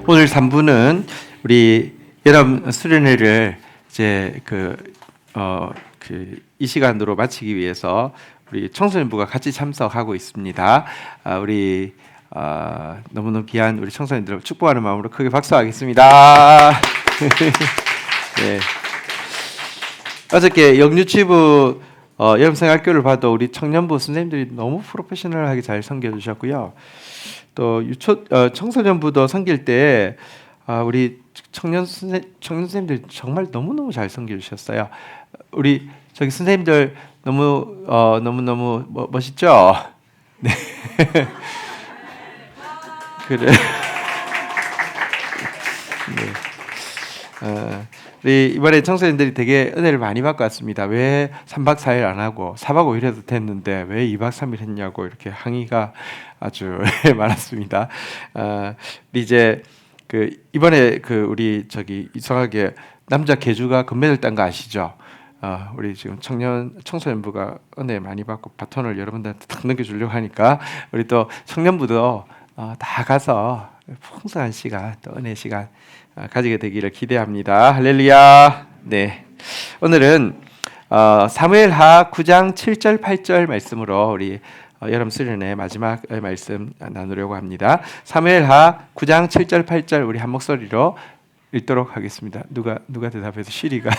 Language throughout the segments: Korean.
오늘 3부는 우리 여름 수련회를 이제 이 시간으로 마치기 위해서 우리 청소년부가 같이 참석하고 있습니다. 우리 너무너무 귀한 우리 청소년들을 축복하는 마음으로 크게 박수하겠습니다. 네. 어저께 영유치부 여름생활교를 봐도 우리 청년부 선생님들이 너무 프로페셔널하게 잘 섬겨주셨고요. 또 청소년부도 섬길 때 우리 청년 선생님들 정말 너무너무 잘 섬겨주셨어요. 우리 저기 선생님들 너무 멋있죠? 네. 그래. 네. 우리 이번에 청소년들이 되게 은혜를 많이 받고 왔습니다. 왜 3박 4일 안 하고 4박 5일 해도 됐는데 왜 2박 3일 했냐고 이렇게 항의가 아주 많았습니다. 이제 이번에 우리 저기 이상하게 남자 개주가 금메달 딴 거 아시죠? 우리 지금 청소년부가 은혜 많이 받고 바톤을 여러분들한테 딱 넘겨주려고 하니까 우리 또 청년부도 다 가서 풍성한 시간 또 은혜 시간 가지게 되기를 기대합니다. 할렐루야. 네, 오늘은 사무엘하 9장 7절 8절 말씀으로 우리 여름 수련의 마지막 말씀 나누려고 합니다. 사무엘하 9장 7절 8절 우리 한 목소리로 읽도록 하겠습니다. 누가 대답해서 시리가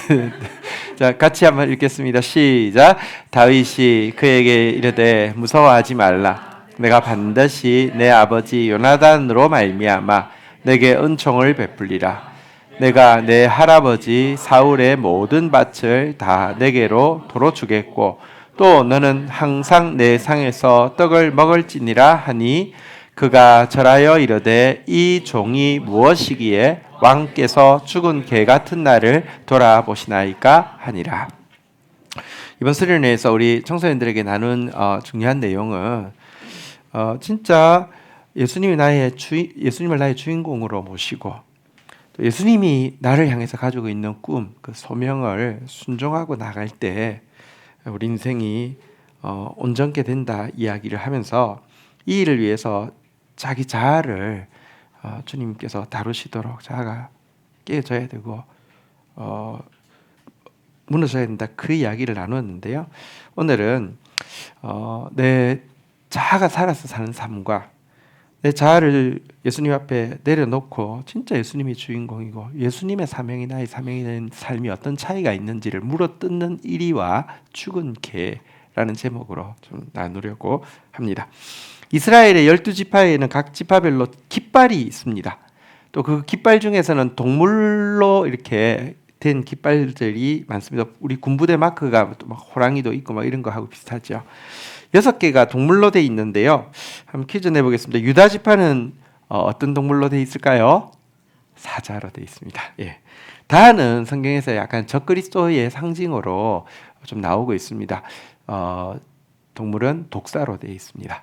자, 같이 한번 읽겠습니다. 시작. 다윗이 그에게 이르되 무서워하지 말라. 내가 반드시 내 아버지 요나단으로 말미암아 내게 은총을 베풀리라. 내가 내 할아버지 사울의 모든 밭을 다 내게로 도로 주겠고 또 너는 항상 내 상에서 떡을 먹을지니라 하니 그가 절하여 이르되 이 종이 무엇이기에 왕께서 죽은 개 같은 나를 돌아보시나이까 하니라. 이번 수련회에서 우리 청소년들에게 나눈 중요한 내용은 진짜 예수님을 나의 주인공으로 모시고 또 예수님이 나를 향해서 가지고 있는 꿈, 그 소명을 순종하고 나갈 때 우리 인생이 온전케 된다 이야기를 하면서 이 일을 위해서 자기 자아를 주님께서 다루시도록 자아가 깨져야 되고 무너져야 된다 그 이야기를 나누었는데요. 오늘은 내 자아가 살아서 사는 삶과 내 자아를 예수님 앞에 내려놓고 진짜 예수님이 주인공이고 예수님의 사명이 나의 사명이 된 삶이 어떤 차이가 있는지를 물어뜯는 이리와 죽은 개라는 제목으로 좀 나누려고 합니다. 이스라엘의 12지파에는 각 지파별로 깃발이 있습니다. 또 그 깃발 중에서는 동물로 이렇게 된 깃발들이 많습니다. 우리 군부대 마크가 막 호랑이도 있고 막 이런 거하고 비슷하죠. 6개가 동물로 돼 있는데요. 한번 퀴즈 내보겠습니다. 유다 지파는 어떤 동물로 돼 있을까요? 사자로 돼 있습니다. 예. 다는 성경에서 약간 적그리스도의 상징으로 좀 나오고 있습니다. 동물은 독사로 돼 있습니다.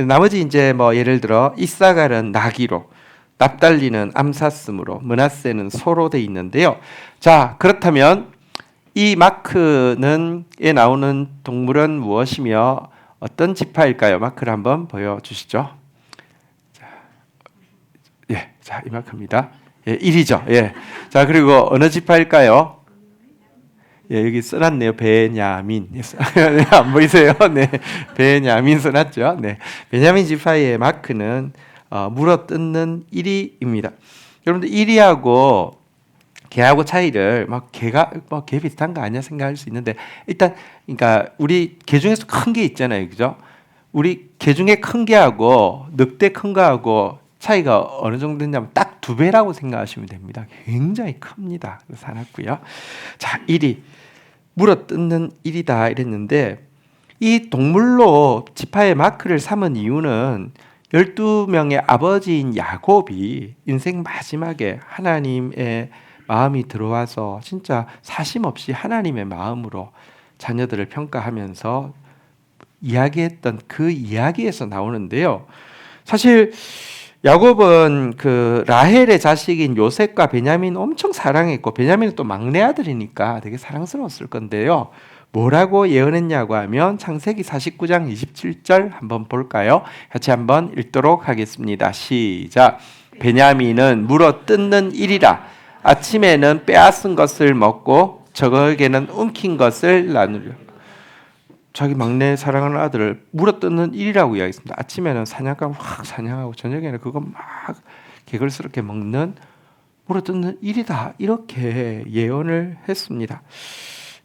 나머지 이제 뭐 예를 들어 이사갈은 나귀로, 납달리는 암사슴으로, 므낫세는 소로 돼 있는데요. 자, 그렇다면 이 마크에 나오는 동물은 무엇이며 어떤 지파일까요? 마크를 한번 보여주시죠. 자, 이 마크입니다. 1이죠. 예. 자, 그리고 어느 지파일까요? 예, 여기 써놨네요. 베냐민. 안 보이세요? 네, 베냐민 써놨죠. 네, 베냐민 지파의 마크는 물어뜯는 1위입니다. 여러분들 1위하고 개하고 차이를 개가 개 비슷한 거 아니야 생각할 수 있는데 일단 그러니까 우리 개 중에서 큰 게 있잖아요, 그죠? 우리 개 중에 큰 개하고 늑대 큰 거하고 차이가 어느 정도 되냐면 딱 2배라고 생각하시면 됩니다. 굉장히 큽니다. 그래서 사놨고요. 자, 1위 물어뜯는 1위다 이랬는데 이 동물로 지파의 마크를 삼은 이유는 12명의 아버지인 야곱이 인생 마지막에 하나님의 마음이 들어와서 진짜 사심 없이 하나님의 마음으로 자녀들을 평가하면서 이야기했던 그 이야기에서 나오는데요. 사실 야곱은 그 라헬의 자식인 요셉과 베냐민 엄청 사랑했고 베냐민은 또 막내 아들이니까 되게 사랑스러웠을 건데요. 뭐라고 예언했냐고 하면 창세기 49장 27절 한번 볼까요? 같이 한번 읽도록 하겠습니다. 시작. 베냐민은 물어 뜯는 일이라. 아침에는 빼앗은 것을 먹고 저녁에는 움킨 것을 나누려. 자기 막내 사랑하는 아들을 물어뜯는 일이라고 이야기했습니다. 아침에는 사냥감 확 사냥하고 저녁에는 그거 막 개걸스럽게 먹는 물어뜯는 일이다. 이렇게 예언을 했습니다.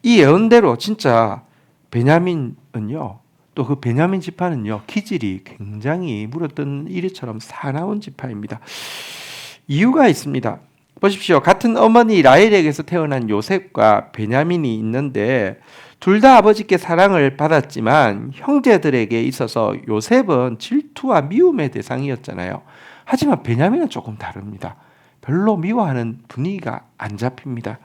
이 예언대로 진짜 베냐민은요, 또 그 베냐민 지파는요, 기질이 굉장히 물어뜯는 일처럼 사나운 지파입니다. 이유가 있습니다. 보십시오. 같은 어머니 라헬에게서 태어난 요셉과 베냐민이 있는데 둘 다 아버지께 사랑을 받았지만 형제들에게 있어서 요셉은 질투와 미움의 대상이었잖아요. 하지만 베냐민은 조금 다릅니다. 별로 미워하는 분위기가 안 잡힙니다.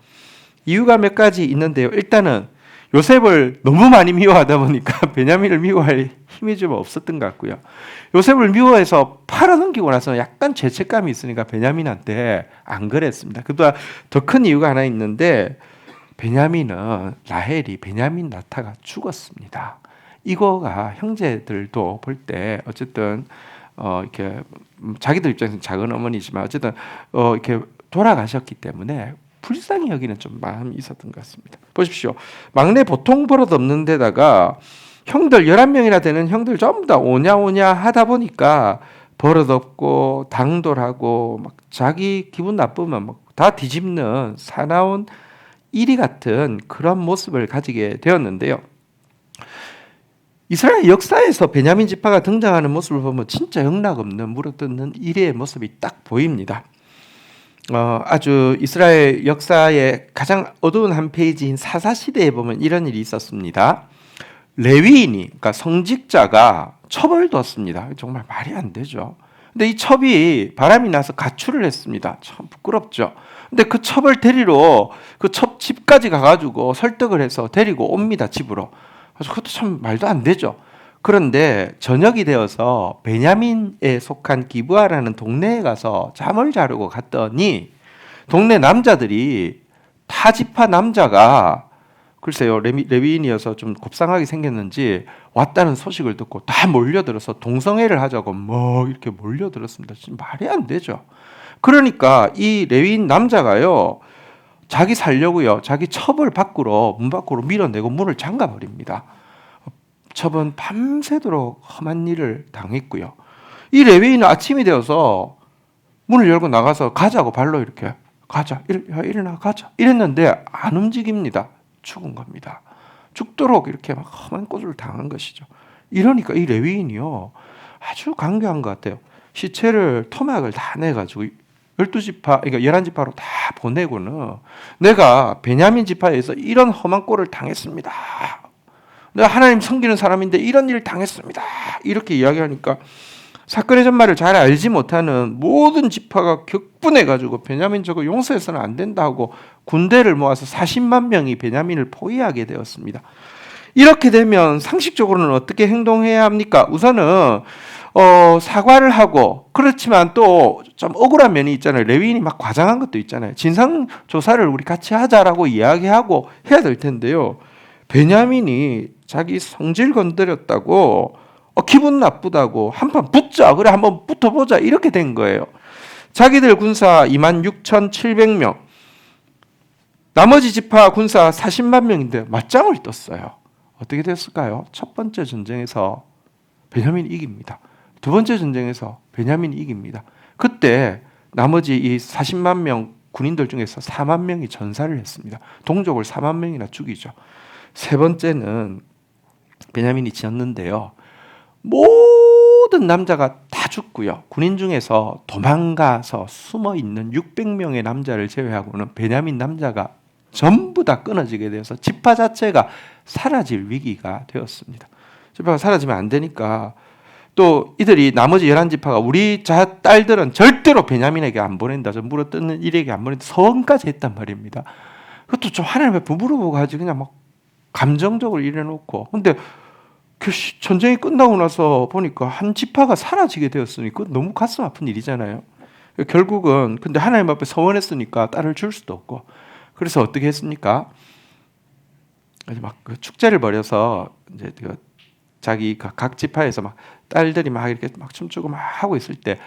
이유가 몇 가지 있는데요. 일단은 요셉을 너무 많이 미워하다 보니까 베냐민을 미워할 힘이 좀 없었던 것 같고요. 요셉을 미워해서 팔아넘기고 나서 약간 죄책감이 있으니까 베냐민한테 안 그랬습니다. 그보다 더 큰 이유가 하나 있는데 베냐민은 라헬이 베냐민 낳다가 죽었습니다. 이거가 형제들도 볼 때 어쨌든 이렇게 자기들 입장에서는 작은 어머니지만 어쨌든 이렇게 돌아가셨기 때문에 불쌍히 여기는 좀 마음이 있었던 것 같습니다. 보십시오. 막내 보통 버릇 없는 데다가 형들 11명이나 되는 형들 전부 다 오냐 하다 보니까 버릇 없고 당돌하고 막 자기 기분 나쁘면 막 다 뒤집는 사나운 이리 같은 그런 모습을 가지게 되었는데요. 이스라엘 역사에서 베냐민 지파가 등장하는 모습을 보면 진짜 영락없는 물어뜯는 이리의 모습이 딱 보입니다. 아주 이스라엘 역사의 가장 어두운 한 페이지인 사사시대에 보면 이런 일이 있었습니다. 레위인이, 그러니까 성직자가 첩을 뒀습니다. 정말 말이 안 되죠. 근데 이 첩이 바람이 나서 가출을 했습니다. 참 부끄럽죠. 근데 그 첩을 데리러 그 첩 집까지 가가지고 설득을 해서 데리고 옵니다. 집으로. 그래서 그것도 참 말도 안 되죠. 그런데 저녁이 되어서 베냐민에 속한 기브아라는 동네에 가서 잠을 자려고 갔더니 동네 남자들이 타 지파 남자가 글쎄요 레위인이어서 좀 곱상하게 생겼는지 왔다는 소식을 듣고 다 몰려들어서 동성애를 하자고 뭐 이렇게 몰려들었습니다. 지금 말이 안 되죠. 그러니까 이 레위인 남자가요 자기 살려고요 자기 첩을 밖으로 문 밖으로 밀어내고 문을 잠가 버립니다. 첩은 밤새도록 험한 일을 당했고요. 이 레위인은 아침이 되어서 문을 열고 나가서 가자고 발로 이렇게 가자 일어나 가자 이랬는데 안 움직입니다. 죽은 겁니다. 죽도록 이렇게 막 험한 꼴을 당한 것이죠. 이러니까 이 레위인이요 아주 강교한 것 같아요. 시체를 토막을 다 내가지고 12지파, 그러니까 11지파로 다 보내고는 내가 베냐민 지파에서 이런 험한 꼴을 당했습니다. 내가 하나님 섬기는 사람인데 이런 일을 당했습니다. 이렇게 이야기하니까 사건의 전말을 잘 알지 못하는 모든 지파가 격분해가지고 베냐민 저거 용서해서는 안 된다 하고 군대를 모아서 40만 명이 베냐민을 포위하게 되었습니다. 이렇게 되면 상식적으로는 어떻게 행동해야 합니까? 우선은 사과를 하고 그렇지만 또 좀 억울한 면이 있잖아요. 레위인이 막 과장한 것도 있잖아요. 진상조사를 우리 같이 하자라고 이야기하고 해야 될 텐데요. 베냐민이 자기 성질 건드렸다고 기분 나쁘다고 한판 붙자 그래 한번 붙어보자 이렇게 된 거예요. 자기들 군사 26,700명 나머지 지파 군사 40만 명인데 맞짱을 떴어요. 어떻게 됐을까요? 첫 번째 전쟁에서 베냐민이 이깁니다. 두 번째 전쟁에서 베냐민이 이깁니다. 그때 나머지 이 40만 명 군인들 중에서 4만 명이 전사를 했습니다. 동족을 4만 명이나 죽이죠. 세 번째는 베냐민이 지었는데요. 모든 남자가 다 죽고요. 군인 중에서 도망가서 숨어 있는 600명의 남자를 제외하고는 베냐민 남자가 전부 다 끊어지게 되어서 지파 자체가 사라질 위기가 되었습니다. 지파가 사라지면 안 되니까 또 이들이 나머지 11지파가 우리 딸들은 절대로 베냐민에게 안 보낸다. 저 물어뜯는 일에게 안 보낸다. 서원까지 했단 말입니다. 그것도 좀 하나님 앞에 물어보고 하지 그냥 막 감정적으로 이래놓고 근데 그 전쟁이 끝나고 나서 보니까 한 지파가 사라지게 되었으니 그건 너무 가슴 아픈 일이잖아요. 결국은 근데 하나님 앞에 서원했으니까 딸을 줄 수도 없고 그래서 어떻게 했습니까? 막 그 축제를 벌여서 이제 자기 각 지파에서 막 딸들이 막 이렇게 막 춤추고 막 하고 있을 때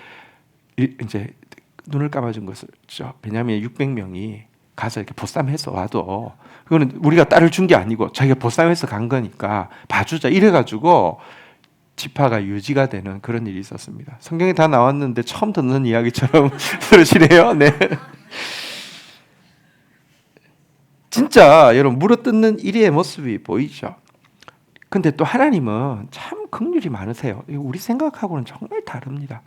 이제 눈을 감아준 것이죠. 베냐민의 600명이 가서 이렇게 보쌈해서 와도 그거는 우리가 딸을 준 게 아니고 자기가 보쌈해서 간 거니까 봐주자 이래가지고 지파가 유지가 되는 그런 일이 있었습니다. 성경에 다 나왔는데 처음 듣는 이야기처럼 들으시네요. 네. 진짜 여러분 물어뜯는 이리의 모습이 보이죠. 근데 또 하나님은 참 긍휼이 많으세요. 우리 생각하고는 정말 다릅니다.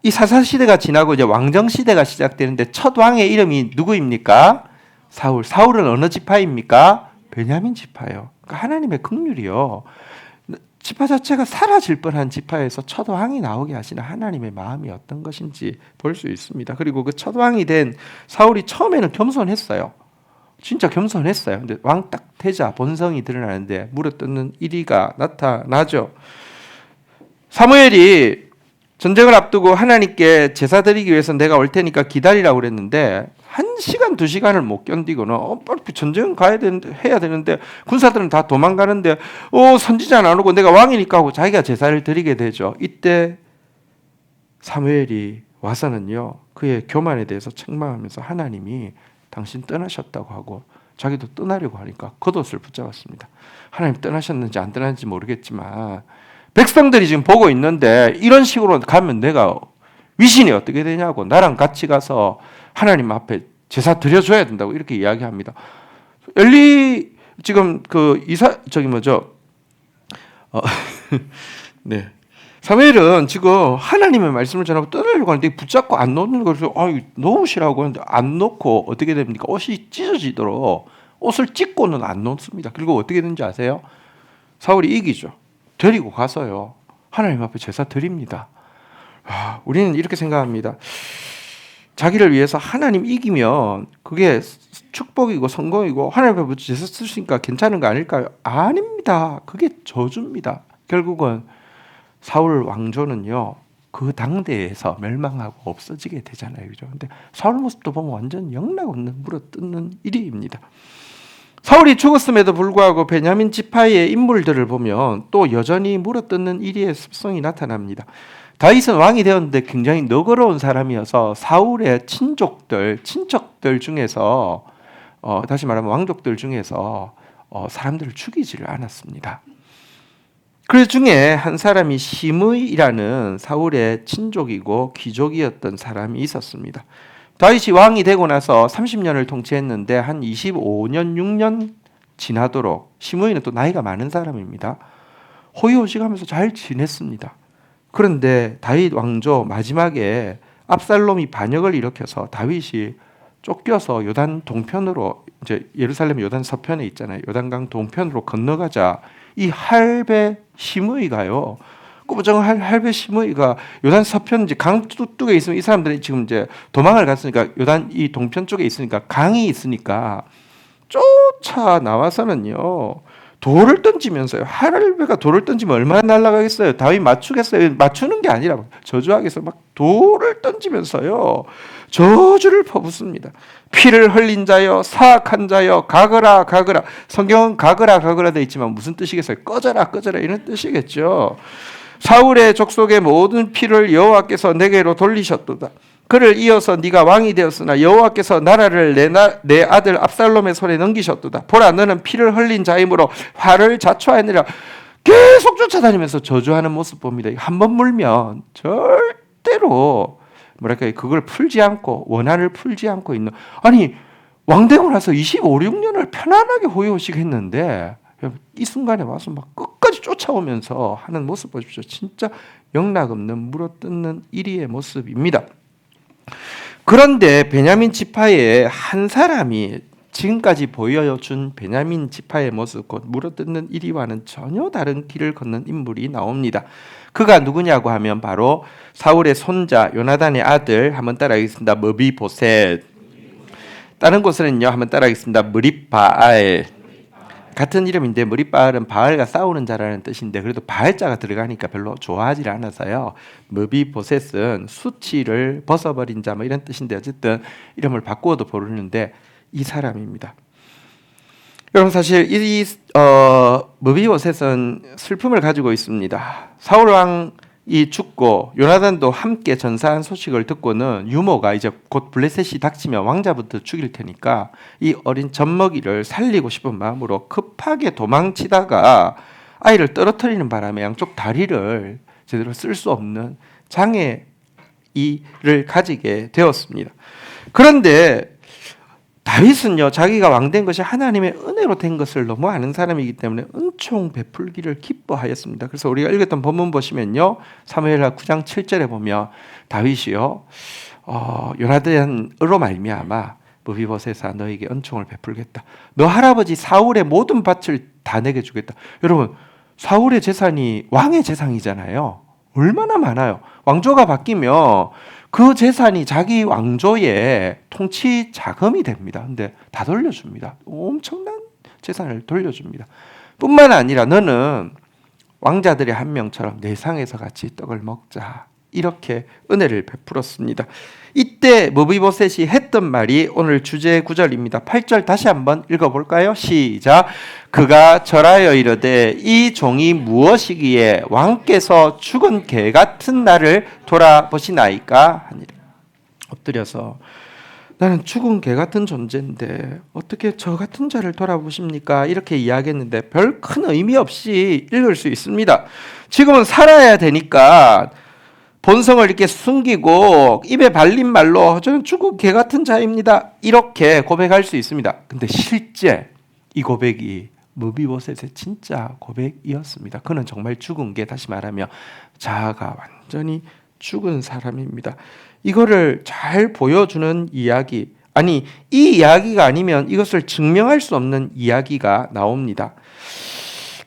이 사사 시대가 지나고 이제 왕정 시대가 시작되는데 첫 왕의 이름이 누구입니까? 사울. 사울은 어느 지파입니까? 베냐민 지파예요. 그러니까 하나님의 긍휼이요. 지파 자체가 사라질 뻔한 지파에서 첫 왕이 나오게 하시는 하나님의 마음이 어떤 것인지 볼 수 있습니다. 그리고 그 첫 왕이 된 사울이 처음에는 겸손했어요. 진짜 겸손했어요. 근데 왕 딱 되자 본성이 드러나는데 물어뜯는 이리가 나타나죠. 사무엘이 전쟁을 앞두고 하나님께 제사 드리기 위해서 내가 올 테니까 기다리라고 그랬는데 1시간, 2시간을 못 견디고는 빨리 전쟁 가야 되는데 해야 되는데 군사들은 다 도망가는데 선지자는 안 오고 내가 왕이니까 하고 자기가 제사를 드리게 되죠. 이때 사무엘이 와서는요 그의 교만에 대해서 책망하면서 하나님이 당신 떠나셨다고 하고 자기도 떠나려고 하니까 겉옷을 붙잡았습니다. 하나님 떠나셨는지 안 떠났는지 모르겠지만 백성들이 지금 보고 있는데 이런 식으로 가면 내가 위신이 어떻게 되냐고 나랑 같이 가서 하나님 앞에 제사 드려줘야 된다고 이렇게 이야기합니다. 엘리 지금 네. 사무엘은 지금 하나님의 말씀을 전하고 떠나려고 하는데 붙잡고 안 놓는 것을 놓으시라고 하는데 안 놓고 어떻게 됩니까? 옷이 찢어지도록 옷을 찢고는 안 놓습니다. 그리고 어떻게 되는지 아세요? 사울이 이기죠. 데리고 가서요. 하나님 앞에 제사 드립니다. 우리는 이렇게 생각합니다. 자기를 위해서 하나님 이기면 그게 축복이고 성공이고 하나님 앞에 제사 쓰시니까 괜찮은 거 아닐까요? 아닙니다. 그게 저주입니다. 결국은 사울 왕조는요. 그 당대에서 멸망하고 없어지게 되잖아요. 그죠? 근데 사울 모습도 보면 완전 영락없는 물어뜯는 일입니다. 사울이 죽었음에도 불구하고 베냐민 지파의 인물들을 보면 또 여전히 물어뜯는 일의 습성이 나타납니다. 다윗은 왕이 되었는데 굉장히 너그러운 사람이어서 사울의 친척들 중에서 다시 말하면 왕족들 중에서 사람들을 죽이지를 않았습니다. 그 중에 한 사람이 시므이라는 사울의 친족이고 귀족이었던 사람이 있었습니다. 다윗이 왕이 되고 나서 30년을 통치했는데 한 25년, 6년 지나도록 시므이는 또 나이가 많은 사람입니다. 호의호식하면서 잘 지냈습니다. 그런데 다윗 왕조 마지막에 압살롬이 반역을 일으켜서 다윗이 쫓겨서 요단 동편으로 이제 예루살렘 요단 서편에 있잖아요. 요단강 동편으로 건너가자 이 할배 시므이가요. 꾸부정한 할배 시므이가 요단 서편 이제 강 뚝뚝에 있으면 이 사람들이 지금 이제 도망을 갔으니까 요단 이 동편 쪽에 있으니까 강이 있으니까 쫓아 나와서는요. 돌을 던지면서요. 할배가 돌을 던지면 얼마나 날아가겠어요. 다윗 맞추겠어요. 맞추는 게 아니라 저주하겠어요. 막 돌을 던지면서요. 저주를 퍼붓습니다. 피를 흘린 자여 사악한 자여 가거라 가거라. 성경은 가거라 가거라 되어 있지만 무슨 뜻이겠어요? 꺼져라 꺼져라 이런 뜻이겠죠. 사울의 족속의 모든 피를 여호와께서 내게로 돌리셨도다. 그를 이어서 네가 왕이 되었으나 여호와께서 나라를 내 아들 압살롬의 손에 넘기셨도다. 보라 너는 피를 흘린 자이므로 화를 자초하느니라. 계속 쫓아다니면서 저주하는 모습 봅니다. 한 번 물면 절대로 그걸 풀지 않고 원한을 풀지 않고 있는 아니 왕되고 나서 25, 6년을 편안하게 호의호식했는데 이 순간에 와서 막 끝까지 쫓아오면서 하는 모습 보십시오. 진짜 영락없는 물어뜯는 이리의 모습입니다. 그런데 베냐민 지파의 한 사람이 지금까지 보여준 베냐민 지파의 모습 곧 물어뜯는 이리와는 전혀 다른 길을 걷는 인물이 나옵니다. 그가 누구냐고 하면 바로 사울의 손자 요나단의 아들 한번 따라하겠습니다. 므비보셋. 다른 곳에는요 한번 따라하겠습니다. 므립바알. 같은 이름인데 므립바알은 바알과 싸우는 자라는 뜻인데 그래도 바알자가 들어가니까 별로 좋아하지 않아서요. 므비보셋은 수치를 벗어버린 자 뭐 이런 뜻인데 어쨌든 이름을 바꾸어도 부르는데 이 사람입니다. 여러분 사실 이 므비보셋은 슬픔을 가지고 있습니다. 사울 왕 이 죽고 요나단도 함께 전사한 소식을 듣고는 유모가 이제 곧 블레셋이 닥치면 왕자부터 죽일 테니까 이 어린 젖먹이를 살리고 싶은 마음으로 급하게 도망치다가 아이를 떨어뜨리는 바람에 양쪽 다리를 제대로 쓸 수 없는 장애를 가지게 되었습니다. 그런데 다윗은요, 자기가 왕된 것이 하나님의 은혜로 된 것을 너무 아는 사람이기 때문에 은총 베풀기를 기뻐하였습니다. 그래서 우리가 읽었던 본문 보시면요, 사무엘하 9장 7절에 보면 다윗이요, 요나단으로 말미암아 무비보셋아 너에게 은총을 베풀겠다. 너 할아버지 사울의 모든 밭을 다 내게 주겠다. 여러분, 사울의 재산이 왕의 재산이잖아요. 얼마나 많아요. 왕조가 바뀌면 그 재산이 자기 왕조의 통치 자금이 됩니다. 근데 다 돌려줍니다. 엄청난 재산을 돌려줍니다. 뿐만 아니라 너는 왕자들의 한 명처럼 내 상에서 같이 떡을 먹자. 이렇게 은혜를 베풀었습니다. 이때 무비보셋이 했던 말이 오늘 주제 구절입니다. 8절 다시 한번 읽어볼까요? 시작. 그가 절하여 이르되 이 종이 무엇이기에 왕께서 죽은 개 같은 나를 돌아보시나이까 하니라. 엎드려서 나는 죽은 개 같은 존재인데 어떻게 저 같은 자를 돌아보십니까? 이렇게 이야기했는데 별 큰 의미 없이 읽을 수 있습니다. 지금은 살아야 되니까 본성을 이렇게 숨기고 입에 발린 말로 저는 죽은 개 같은 자입니다. 이렇게 고백할 수 있습니다. 근데 실제 이 고백이 무비보셋의 진짜 고백이었습니다. 그는 정말 죽은 게, 다시 말하면 자아가 완전히 죽은 사람입니다. 이거를 잘 보여주는 이야기, 아니 이 이야기가 아니면 이것을 증명할 수 없는 이야기가 나옵니다.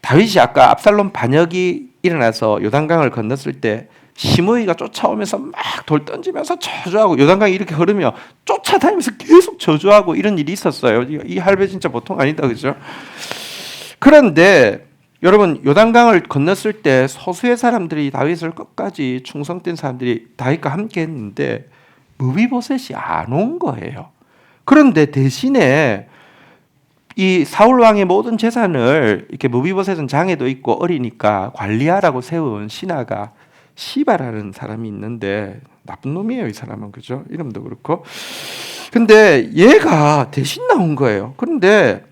다윗이 아까 압살롬 반역이 일어나서 요단강을 건넜을 때 시므이가 쫓아오면서 막 돌 던지면서 저주하고 요단강이 이렇게 흐르며 쫓아다니면서 계속 저주하고 이런 일이 있었어요. 이 할배 진짜 보통 아니다, 그죠? 그런데 여러분, 요단강을 건넜을 때 소수의 사람들이 다윗을 끝까지 충성된 사람들이 다윗과 함께 했는데 무비보셋이 안 온 거예요. 그런데 대신에 이 사울 왕의 모든 재산을 이렇게 무비보셋은 장애도 있고 어리니까 관리하라고 세운 신하가 시바라는 사람이 있는데 나쁜 놈이에요, 이 사람은. 그죠? 이름도 그렇고. 근데 얘가 대신 나온 거예요. 그런데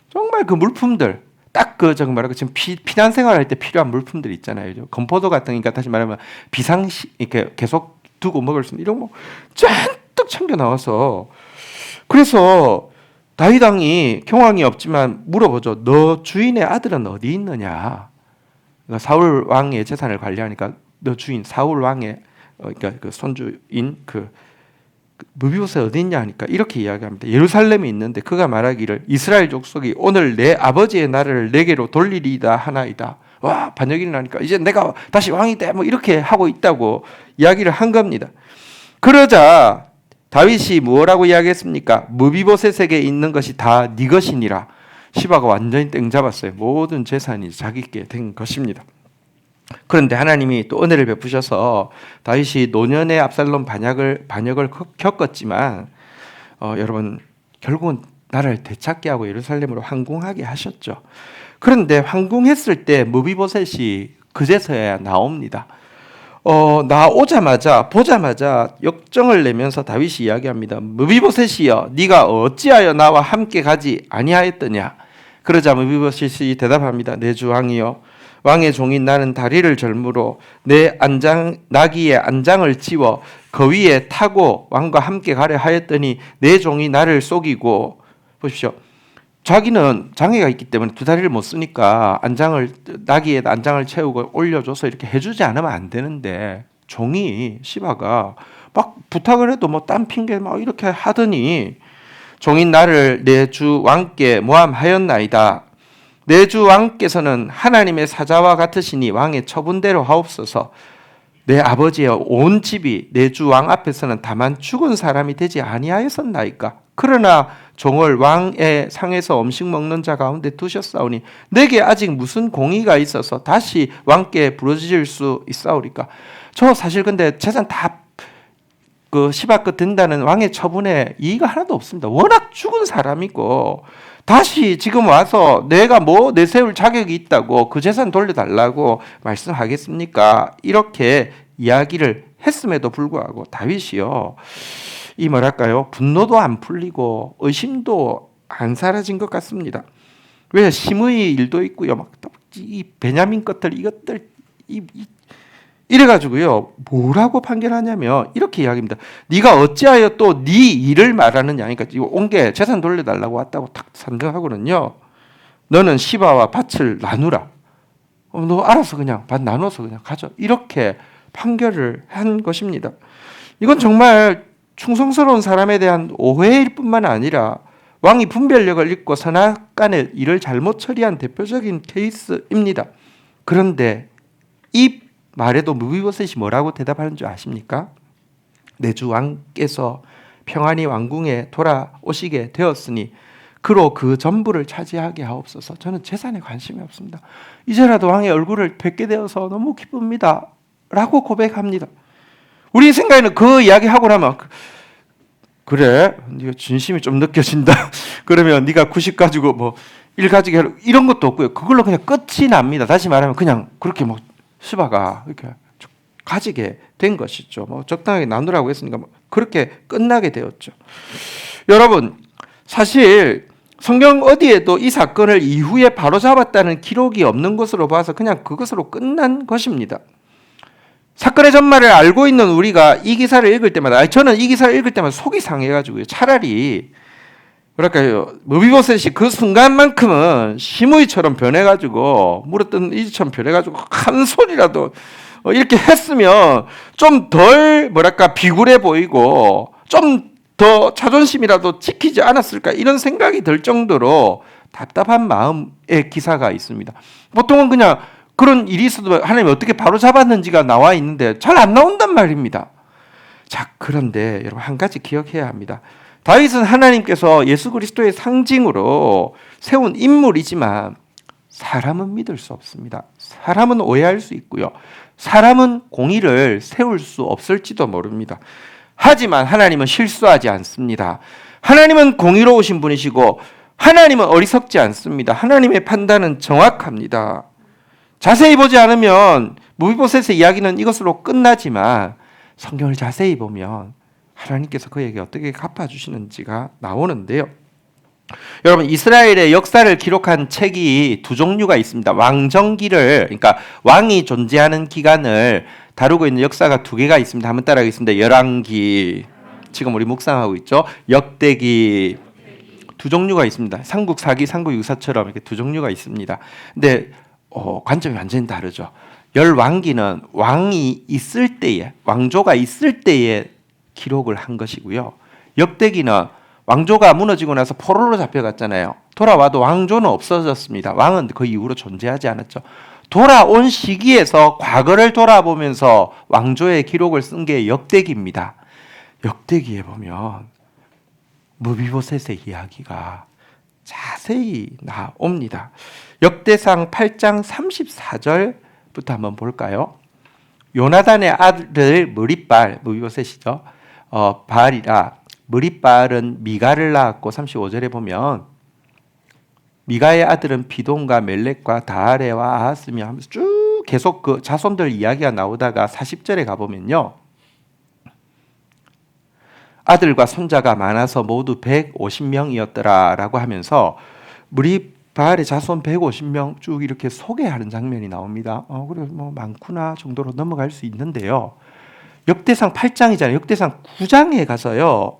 정말 그 물품들, 딱 그 정말 지금 피난 생활할 때 필요한 물품들 있잖아요. 건포도 같은, 그러니까 다시 말하면 비상시 이렇게 계속 두고 먹을 수 있는 이런 거 잔뜩 챙겨 나와서, 그래서 다윗 왕이 경황이 없지만 물어보죠. 너 주인의 아들은 어디 있느냐? 그러니까 사울 왕의 재산을 관리하니까 너 주인 사울 왕의 그러니까 그 손주인 그 무비보셋 어디 있냐 하니까 이렇게 이야기합니다. 예루살렘에 있는데 그가 말하기를 이스라엘 족속이 오늘 내 아버지의 나라를 내게로 돌리리이다 하나이다. 와, 반역이 일어나니까 이제 내가 다시 왕이 돼, 뭐 이렇게 하고 있다고 이야기를 한 겁니다. 그러자 다윗이 뭐라고 이야기했습니까? 무비보셋에게 있는 것이 다 네 것이니라. 시바가 완전히 땡 잡았어요. 모든 재산이 자기께 된 것입니다. 그런데 하나님이 또 은혜를 베푸셔서 다윗이 노년의 압살롬 반역을 겪었지만 여러분 결국은 나라를 되찾게 하고 예루살렘으로 황궁하게 하셨죠. 그런데 황궁했을 때 무비보셋이 그제서야 나옵니다. 보자마자 역정을 내면서 다윗이 이야기합니다. 무비보셋이여, 네가 어찌하여 나와 함께 가지 아니하였더냐? 그러자 무비보셋이 대답합니다. 내 주 왕이여, 왕의 종인 나는 다리를 절므로 내 나귀의 안장을 찌워 그 위에 타고 왕과 함께 가려 하였더니 내 종이 나를 속이고, 보십시오. 자기는 장애가 있기 때문에 두 다리를 못 쓰니까 나귀에 안장을 채우고 올려줘서 이렇게 해주지 않으면 안 되는데, 종이 시바가 막 부탁을 해도 뭐 딴 핑계 막 이렇게 하더니 종인 나를 내 주 왕께 모함하였나이다. 내 주 왕께서는 하나님의 사자와 같으시니 왕의 처분대로 하옵소서. 내 아버지의 온 집이 내 주 왕 앞에서는 다만 죽은 사람이 되지 아니하였었나이까. 그러나 종을 왕의 상에서 음식 먹는 자 가운데 두셨사오니 내게 아직 무슨 공의가 있어서 다시 왕께 부르짖을 수 있사오리까. 저 사실 근데 재산 다 그 시바 끝 된다는 왕의 처분에 이의가 하나도 없습니다. 워낙 죽은 사람이고 다시 지금 와서 내가 뭐 내세울 자격이 있다고 그 재산 돌려달라고 말씀하겠습니까? 이렇게 이야기를 했음에도 불구하고 다윗이요, 이 뭐랄까요, 분노도 안 풀리고 의심도 안 사라진 것 같습니다. 왜? 심의 일도 있고요, 막 이 베냐민 것들 이것들 이래가지고요, 뭐라고 판결하냐면 이렇게 이야기합니다. 네가 어찌하여 또 네 일을 말하느냐. 그러니까 온 게 재산 돌려달라고 왔다고 탁 산정하고는요, 너는 시바와 밭을 나누라. 너 알아서 그냥 밭 나눠서 그냥 가져. 이렇게 판결을 한 것입니다. 이건 정말 충성스러운 사람에 대한 오해일 뿐만 아니라 왕이 분별력을 잃고 선악간의 일을 잘못 처리한 대표적인 케이스입니다. 그런데 이 말에도 무비보셋이 뭐라고 대답하는 줄 아십니까? 내 주 왕께서 평안히 왕궁에 돌아오시게 되었으니 그로 그 전부를 차지하게 하옵소서. 저는 재산에 관심이 없습니다. 이제라도 왕의 얼굴을 뵙게 되어서 너무 기쁩니다 라고 고백합니다. 우리 생각에는 그 이야기 하고 나면 그래, 네가 진심이 좀 느껴진다. 그러면 네가 90 가지고 뭐 1 가지게 하라. 이런 것도 없고요. 그걸로 그냥 끝이 납니다. 다시 말하면 그냥 그렇게 뭐 시바가 이렇게 가지게 된 것이죠. 뭐 적당하게 나누라고 했으니까 뭐 그렇게 끝나게 되었죠. 여러분, 사실 성경 어디에도 이 사건을 이후에 바로잡았다는 기록이 없는 것으로 봐서 그냥 그것으로 끝난 것입니다. 사건의 전말을 알고 있는 우리가 이 기사를 읽을 때마다, 저는 이 기사를 읽을 때마다 속이 상해가지고요, 차라리 뭐랄까요, 무비보셋이 그 순간만큼은 심의처럼 변해가지고 물어뜯는 이처럼 변해가지고 한 소리라도 이렇게 했으면 좀 덜 뭐랄까 비굴해 보이고 좀 더 자존심이라도 지키지 않았을까, 이런 생각이 들 정도로 답답한 마음의 기사가 있습니다. 보통은 그냥 그런 일이 있어도 하나님이 어떻게 바로 잡았는지가 나와 있는데 잘 안 나온단 말입니다. 자, 그런데 여러분 한 가지 기억해야 합니다. 다윗은 하나님께서 예수 그리스도의 상징으로 세운 인물이지만 사람은 믿을 수 없습니다. 사람은 오해할 수 있고요, 사람은 공의를 세울 수 없을지도 모릅니다. 하지만 하나님은 실수하지 않습니다. 하나님은 공의로우신 분이시고 하나님은 어리석지 않습니다. 하나님의 판단은 정확합니다. 자세히 보지 않으면 무비보셋의 이야기는 이것으로 끝나지만 성경을 자세히 보면 하나님께서 그에게 어떻게 갚아주시는지가 나오는데요. 여러분, 이스라엘의 역사를 기록한 책이 두 종류가 있습니다. 왕정기를, 그러니까 왕이 존재하는 기간을 다루고 있는 역사가 두 개가 있습니다. 한번 따라하겠습니다. 열왕기, 지금 우리 묵상하고 있죠. 역대기, 두 종류가 있습니다. 삼국사기, 삼국유사처럼 이렇게 두 종류가 있습니다. 근데 관점이 완전히 다르죠. 열왕기는 왕이 있을 때에, 왕조가 있을 때에 기록을 한 것이고요. 역대기는 왕조가 무너지고 나서 포로로 잡혀갔잖아요. 돌아와도 왕조는 없어졌습니다. 왕은 그 이후로 존재하지 않았죠. 돌아온 시기에서 과거를 돌아보면서 왕조의 기록을 쓴 게 역대기입니다. 역대기에 보면 무비보셋의 이야기가 자세히 나옵니다. 역대상 8장 34절부터 한번 볼까요? 요나단의 아들 무리발, 무비보셋이죠. 바알이라, 무리발은 미가를 낳았고, 35절에 보면 미가의 아들은 비돈과 멜렉과 다하레와 아하스며 하면서 쭉 계속 그 자손들 이야기가 나오다가 40절에 가보면요, 아들과 손자가 많아서 모두 150명이었더라 라고 하면서 무리발의 자손 150명 쭉 이렇게 소개하는 장면이 나옵니다. 그래 뭐 많구나 정도로 넘어갈 수 있는데요, 역대상 8장이잖아요. 역대상 9장에 가서요,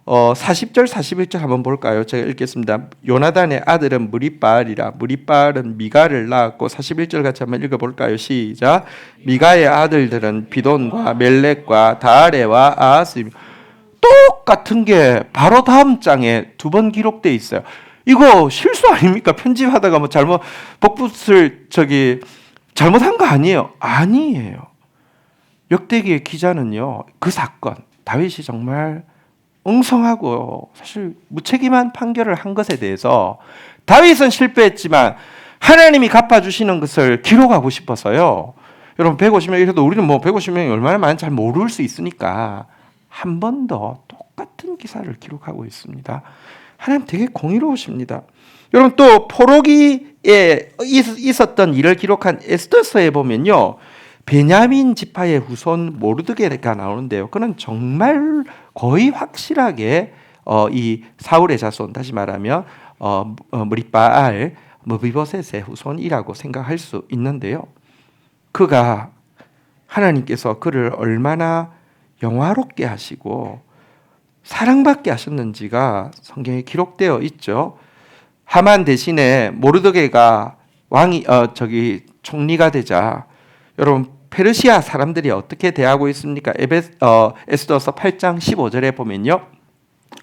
40절 41절 한번 볼까요? 제가 읽겠습니다. 요나단의 아들은 무리발이라, 무리발은 미가를 낳았고, 41절 같이 한번 읽어볼까요? 시작. 미가의 아들들은 비돈과 멜렉과 다하레와 아하스이며, 똑같은 게 바로 다음 장에 두 번 기록되어 있어요. 이거 실수 아닙니까? 편집하다가 뭐 잘못 복붙을 잘못한 거 아니에요? 아니에요. 역대기의 기자는요, 그 사건, 다윗이 정말 엉성하고 사실 무책임한 판결을 한 것에 대해서 다윗은 실패했지만 하나님이 갚아주시는 것을 기록하고 싶어서요. 여러분 150명 이래도 우리는 뭐 150명이 얼마나 많은지 잘 모를 수 있으니까 한 번 더 똑같은 기사를 기록하고 있습니다. 하나님 되게 공의로우십니다. 여러분 또 포로기에 있었던 일을 기록한 에스더서에 보면요, 베냐민 지파의 후손 모르드게가 나오는데요. 그는 정말 거의 확실하게 이 사울의 자손, 다시 말하면 무리바알 무비보셋의 후손이라고 생각할 수 있는데요. 그가 하나님께서 그를 얼마나 영화롭게 하시고 사랑받게 하셨는지가 성경에 기록되어 있죠. 하만 대신에 모르드게가 총리가 되자 여러분 페르시아 사람들이 어떻게 대하고 있습니까? 에스더서 8장 15절에 보면요,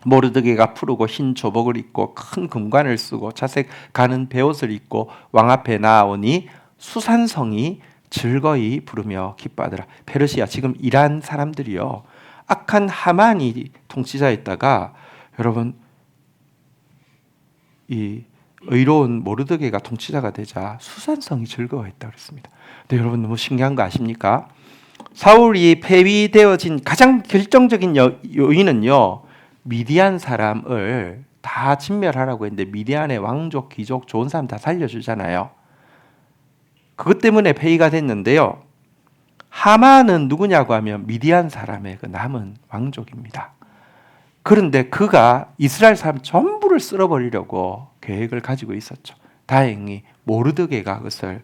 모르드게가 푸르고 흰 조복을 입고 큰 금관을 쓰고 자색 가는 베옷을 입고 왕 앞에 나아오니 수산성이 즐거이 부르며 기뻐하더라. 페르시아, 지금 이란 사람들이요, 악한 하만이 통치자였다가 여러분 이 의로운 모르드게가 통치자가 되자 수산성이 즐거워했다고 그랬습니다. 근데 여러분 너무 신기한 거 아십니까? 사울이 폐위되어진 가장 결정적인 요인은요, 미디안 사람을 다 진멸하라고 했는데 미디안의 왕족, 귀족, 좋은 사람 다 살려주잖아요. 그것 때문에 폐위가 됐는데요. 하만은 누구냐고 하면 미디안 사람의 그 남은 왕족입니다. 그런데 그가 이스라엘 사람 전부를 쓸어버리려고 계획을 가지고 있었죠. 다행히 모르드게가 그것을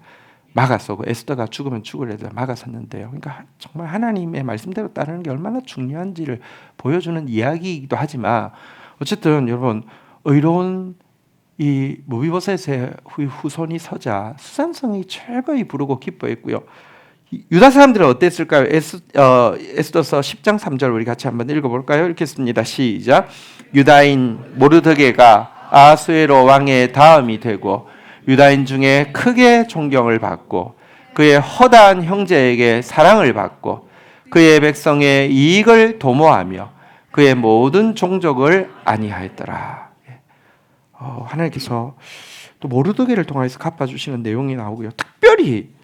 막았었고 에스더가 죽으면 죽으려다 막았었는데요. 그러니까 정말 하나님의 말씀대로 따르는 게 얼마나 중요한지를 보여주는 이야기이기도 하지만, 어쨌든 여러분 의로운 이 무비보셋의 후손이 서자 수산성이 즐거이 부르고 기뻐했고요. 유다 사람들은 어땠을까요? 에스더서 10장 3절 우리 같이 한번 읽어볼까요? 읽겠습니다. 시작. 유다인 모르드게가 아하수에로 왕의 다음이 되고 유다인 중에 크게 존경을 받고 그의 허다한 형제에게 사랑을 받고 그의 백성의 이익을 도모하며 그의 모든 종족을 안위하였더라. 하나님께서 또 모르드게를 통해서 갚아주시는 내용이 나오고요. 특별히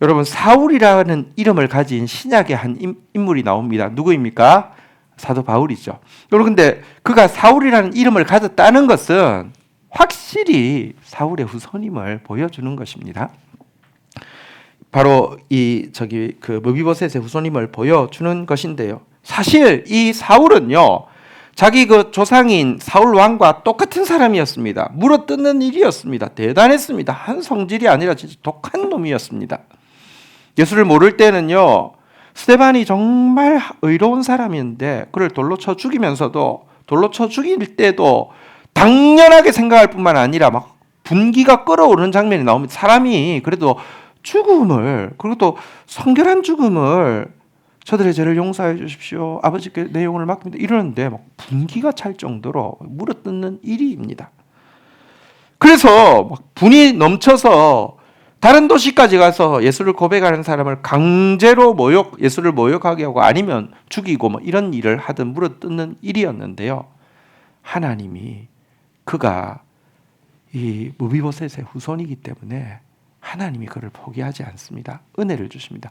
여러분 사울이라는 이름을 가진 신약의 한 인물이 나옵니다. 누구입니까? 사도 바울이죠. 여러분 근데 그가 사울이라는 이름을 가졌다는 것은 확실히 사울의 후손임을 보여주는 것입니다. 바로 그 무비보셋의 후손임을 보여주는 것인데요. 사실 이 사울은요, 자기 그 조상인 사울 왕과 똑같은 사람이었습니다. 물어뜯는 일이었습니다. 대단했습니다. 한 성질이 아니라 진짜 독한 놈이었습니다. 예수를 모를 때는요, 스데반이 정말 의로운 사람인데 그를 돌로 쳐 죽이면서도 돌로 쳐 죽일 때도 당연하게 생각할 뿐만 아니라 막 분기가 끓어오르는 장면이 나옵니다. 사람이 그래도 죽음을, 그리고 또 성결한 죽음을, 저들의 죄를 용서해 주십시오, 아버지께 내 영혼을 맡깁니다, 이러는데 막 분기가 찰 정도로 물어뜯는 일입니다. 그래서 막 분이 넘쳐서 다른 도시까지 가서 예수를 고백하는 사람을 강제로 예수를 모욕하게 하고 아니면 죽이고 뭐 이런 일을 하든 물어뜯는 일이었는데요. 하나님이 그가 이 무비보셋의 후손이기 때문에 하나님이 그를 포기하지 않습니다. 은혜를 주십니다.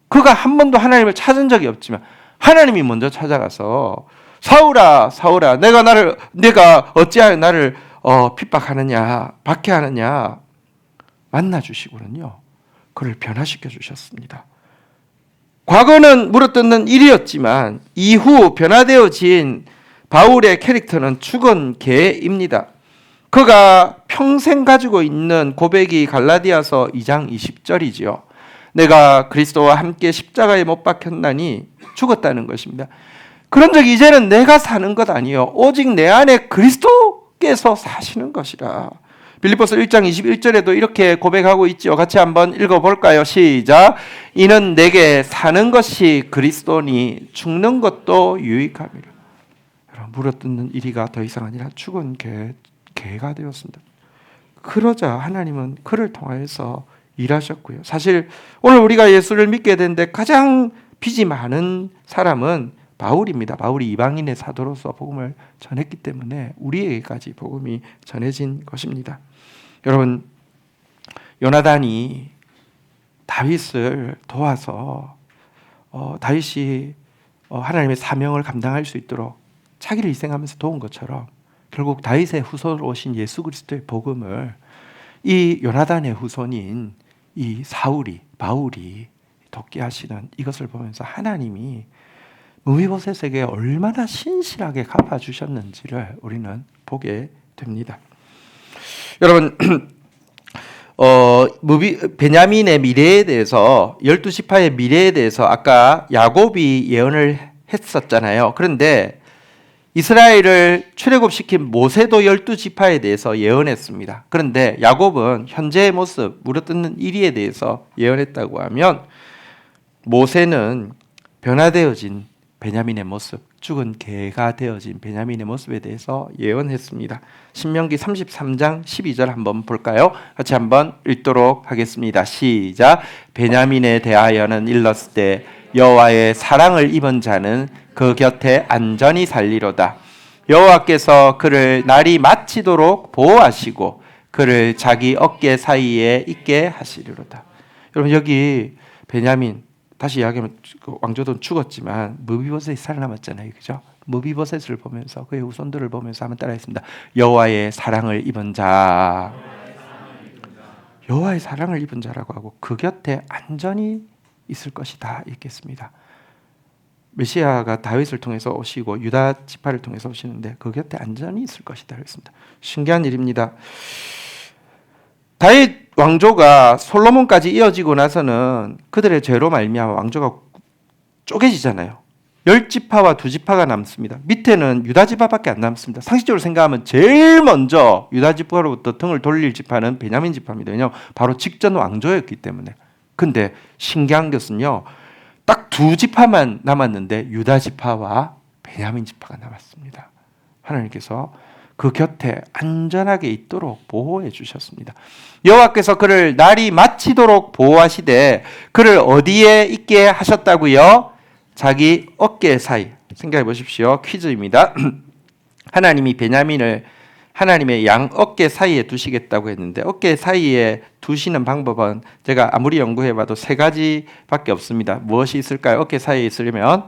그가 한 번도 하나님을 찾은 적이 없지만 하나님이 먼저 찾아가서 사울아, 사울아, 내가 어찌하여 나를 핍박하느냐, 박해하느냐 만나 주시고는요, 그를 변화시켜 주셨습니다. 과거는 물어뜯는 일이었지만 이후 변화되어진 바울의 캐릭터는 죽은 개입니다. 그가 평생 가지고 있는 고백이 갈라디아서 2장 20절이지요. 내가 그리스도와 함께 십자가에 못 박혔나니 죽었다는 것입니다. 그런 적 이제는 내가 사는 것 아니요 오직 내 안에 그리스도께서 사시는 것이라. 빌립보서 1장 21절에도 이렇게 고백하고 있지요. 같이 한번 읽어볼까요? 시작. 이는 내게 사는 것이 그리스도니 죽는 것도 유익함이라. 물어뜯는 일이가 더 이상 아니라 죽은 개가 되었습니다. 그러자 하나님은 그를 통하여서 일하셨고요. 사실 오늘 우리가 예수를 믿게 된데 가장 빚이 많은 사람은 바울입니다. 바울이 이방인의 사도로서 복음을 전했기 때문에 우리에게까지 복음이 전해진 것입니다. 여러분, 요나단이 다윗을 도와서 다윗이 하나님의 사명을 감당할 수 있도록 자기를 희생하면서 도운 것처럼 결국 다윗의 후손으로 오신 예수 그리스도의 복음을 이 요나단의 후손인 이 바울이 돕게 하시는 이것을 보면서 하나님이 무비보셋에게 얼마나 신실하게 갚아주셨는지를 우리는 보게 됩니다. 여러분, 베냐민의 미래에 대해서 12지파의 미래에 대해서 아까 야곱이 예언을 했었잖아요. 그런데 이스라엘을 출애굽시킨 모세도 12지파에 대해서 예언했습니다. 그런데 야곱은 현재의 모습, 물어뜯는 일위에 대해서 예언했다고 하면 모세는 변화되어진 베냐민의 모습, 죽은 개가 되어진 베냐민의 모습에 대해서 예언했습니다. 신명기 33장 12절 한번 볼까요? 같이 한번 읽도록 하겠습니다. 시작. 베냐민에 대하여는 일렀을 때 여호와의 사랑을 입은 자는 그 곁에 안전히 살리로다. 여호와께서 그를 날이 마치도록 보호하시고 그를 자기 어깨 사이에 있게 하시리로다. 여러분, 여기 베냐민, 다시 이야기하면 왕조는 죽었지만 무비보셋이 살아남았잖아요. 그죠? 무비보셋을 보면서 그의 후손들을 보면서 한번 따라했습니다. 여호와의 사랑을 입은 자. 여호와의 사랑을 입은 자라고 하고 그 곁에 안전히 있을 것이다 읽겠습니다. 메시아가 다윗을 통해서 오시고 유다 지파를 통해서 오시는데 그 곁에 안전히 있을 것이다 그랬습니다. 신기한 일입니다. 다윗 왕조가 솔로몬까지 이어지고 나서는 그들의 죄로 말미암아 왕조가 쪼개지잖아요. 10지파와 2지파가 남습니다. 밑에는 유다 지파밖에 안 남습니다. 상식적으로 생각하면 제일 먼저 유다 지파로부터 등을 돌릴 지파는 베냐민 지파입니다. 왜냐하면 바로 직전 왕조였기 때문에. 근데 신기한 것은요, 딱 2지파만 남았는데 유다 지파와 베냐민 지파가 남았습니다. 하나님께서 그 곁에 안전하게 있도록 보호해 주셨습니다. 여호와께서 그를 날이 마치도록 보호하시되 그를 어디에 있게 하셨다고요? 자기 어깨 사이. 생각해 보십시오. 퀴즈입니다. 하나님이 베냐민을 하나님의 양 어깨 사이에 두시겠다고 했는데 어깨 사이에 두시는 방법은 제가 아무리 연구해봐도 3가지밖에 없습니다. 무엇이 있을까요? 어깨 사이에 있으려면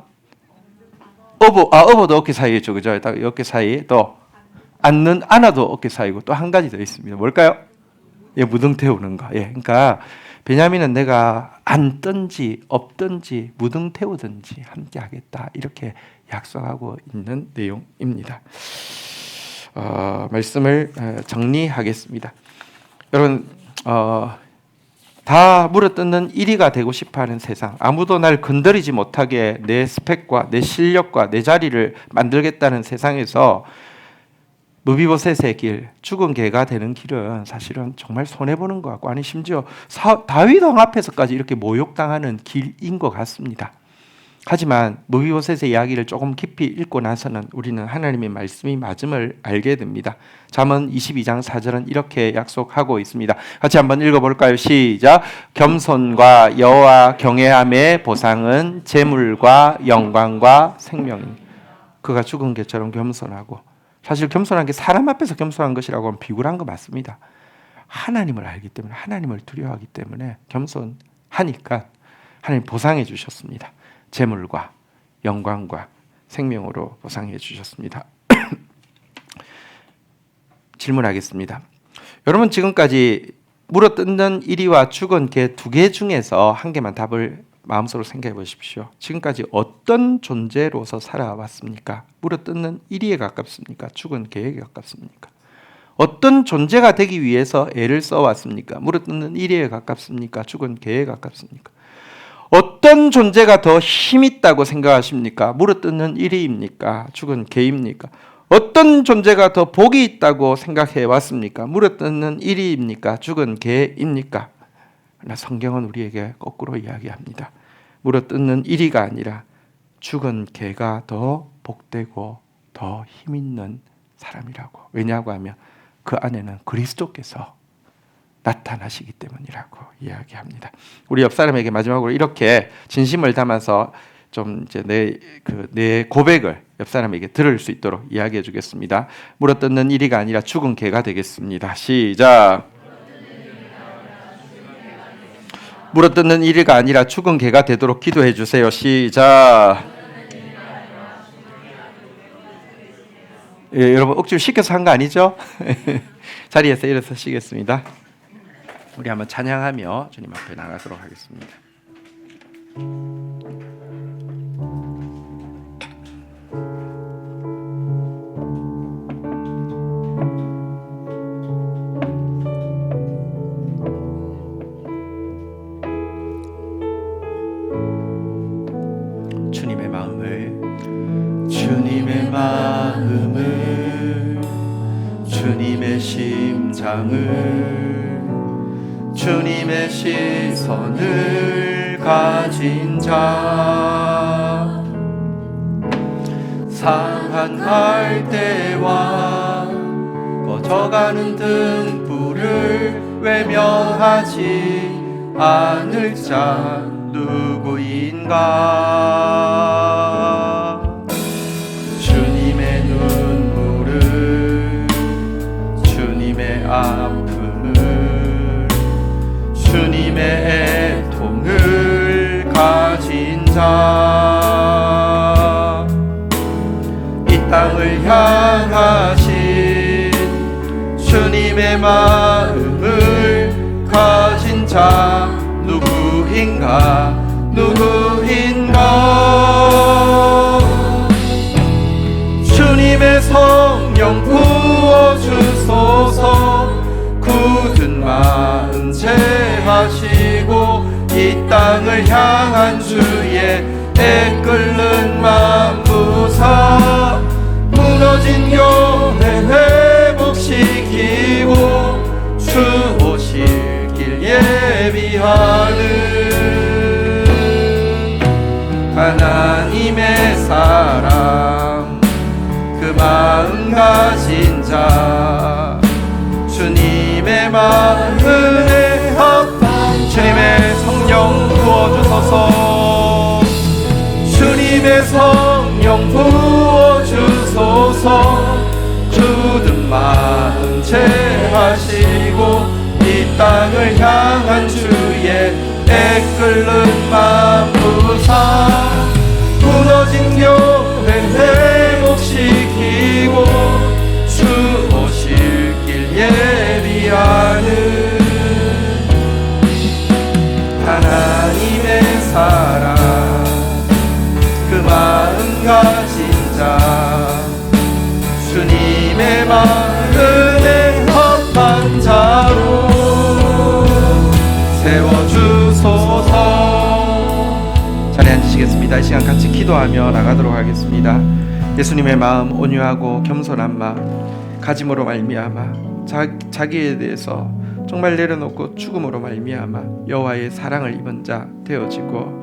어버도 어깨 사이에 있죠, 그죠? 어깨 사이에 또 안아도 어깨 사이고 또 한 가지 더 있습니다. 뭘까요? 예, 무등 태우는 거. 예, 그러니까 베냐민은 내가 앉든지 없든지 무등 태우든지 함께 하겠다 이렇게 약속하고 있는 내용입니다. 말씀을 정리하겠습니다. 여러분, 다 물어뜯는 1위가 되고 싶어하는 세상, 아무도 날 건드리지 못하게 내 스펙과 내 실력과 내 자리를 만들겠다는 세상에서 무비보셋의 길, 죽은 개가 되는 길은 사실은 정말 손해보는 것 같고, 아니 심지어 다윗 왕 앞에서까지 이렇게 모욕당하는 길인 것 같습니다. 하지만 무비보셋의 이야기를 조금 깊이 읽고 나서는 우리는 하나님의 말씀이 맞음을 알게 됩니다. 잠언 22장 4절은 이렇게 약속하고 있습니다. 같이 한번 읽어볼까요? 시작. 겸손과 여호와 경외함의 보상은 재물과 영광과 생명이니. 그가 죽은 개처럼 겸손하고, 사실 겸손한 게 사람 앞에서 겸손한 것이라고 하면 비굴한 거 맞습니다. 하나님을 알기 때문에, 하나님을 두려워하기 때문에 겸손하니까 하나님 보상해 주셨습니다. 재물과 영광과 생명으로 보상해 주셨습니다. 질문하겠습니다. 여러분, 지금까지 물어뜯는 이리와 죽은 개 2개 중에서 한 개만 답을 마음속으로 생각해 보십시오. 지금까지 어떤 존재로서 살아왔습니까? 물어뜯는 이리에 가깝습니까? 죽은 개에 가깝습니까? 어떤 존재가 되기 위해서 애를 써왔습니까? 물어뜯는 이리에 가깝습니까? 죽은 개에 가깝습니까? 어떤 존재가 더 힘있다고 생각하십니까? 물어뜯는 이리입니까? 죽은 개입니까? 어떤 존재가 더 복이 있다고 생각해 왔습니까? 물어뜯는 이리입니까? 죽은 개입니까? 그러나 성경은 우리에게 거꾸로 이야기합니다. 물어뜯는 이리가 아니라 죽은 개가 더 복되고 더 힘있는 사람이라고. 왜냐고 하면 그 안에는 그리스도께서 나타나시기 때문이라고 이야기합니다. 우리 옆 사람에게 마지막으로 이렇게 진심을 담아서 좀 이제 내 고백을 옆 사람에게 들을 수 있도록 이야기해 주겠습니다. 물어뜯는 이리가 아니라 죽은 개가 되겠습니다. 시작. 물어뜯는 이리가 아니라 죽은 개가 되도록 기도해 주세요. 시작. 예, 여러분 억지로 시켜서 한 거 아니죠? 자리에서 일어서 쉬겠습니다. 우리 한번 찬양하며 주님 앞에 나가도록 하겠습니다. 주님의 마음을 주님의 심장을 주님의 시선을 가진 자 상한할 때와 꺼져가는 등불을 외면하지 않을 자 누구인가. 주님의 눈물을 주님의 아픔을 주님의 애통을 가진 자 이 땅을 향하신 주님의 마음을 가진 자 누구인가. 주님의 성령 부어주소서. 굳은 마음 채하시고 이 땅을 향한 주의 애끓는 마음 부사 무너진 교회 회복시키고 주 오실 길 예비하는 하나님의 사랑 그 마음 가진 자 주님의 마음에 합한 주님의 성령 부어주소서. 주님의 성령 부어주소서. 굳은 마음 채하시고 이 땅을 향한 주의 애끓는 마음 부사 무너진 교회 회복시키고 주 오실 길 예비하는 하나님의 사랑 그 마음 가진 자 주님의 마음에 합한 자로 세워주소서. 자리에 앉으시겠습니다. 이 시간 같이 기도하며 나가도록 하겠습니다. 예수님의 마음 온유하고 겸손한 마음 가짐으로 말미암아 자기에 대해서 정말 내려놓고 죽음으로 말미암아 여호와의 사랑을 입은 자 되어지고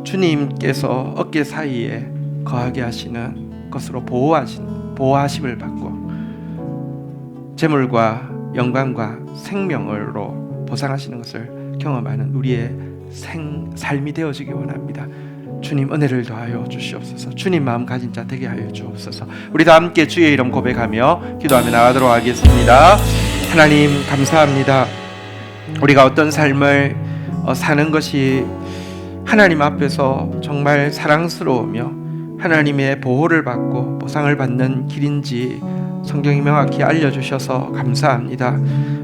주님께서 어깨 사이에 거하게 하시는 것으로 보호하심을 받고 재물과 영광과 생명으로 보상하시는 것을 경험하는 우리의 삶이 되어지기 원합니다. 주님 은혜를 더하여 주시옵소서. 주님 마음 가진 자 되게 하여 주옵소서. 우리 다 함께 주의 이름 고백하며 기도하며 나가도록 하겠습니다. 하나님 감사합니다. 우리가 어떤 삶을 사는 것이 하나님 앞에서 정말 사랑스러우며 하나님의 보호를 받고 보상을 받는 길인지 성경이 명확히 알려주셔서 감사합니다.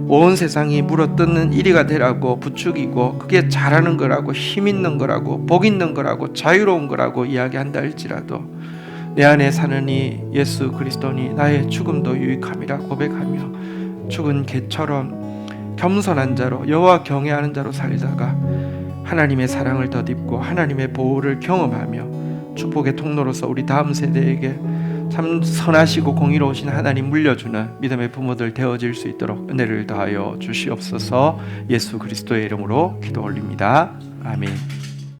온 세상이 물어뜯는 이리가 되라고 부추기고 그게 잘하는 거라고 힘 있는 거라고 복 있는 거라고 자유로운 거라고 이야기한다 할지라도 내 안에 사는 이 예수 그리스도니 나의 죽음도 유익함이라 고백하며 죽은 개처럼 겸손한 자로 여호와 경외하는 자로 살다가 하나님의 사랑을 덧입고 하나님의 보호를 경험하며 축복의 통로로서 우리 다음 세대에게 참 선하시고 공의로우신 하나님 물려주는 믿음의 부모들 되어질 수 있도록 은혜를 더하여 주시옵소서. 예수 그리스도의 이름으로 기도 올립니다. 아멘.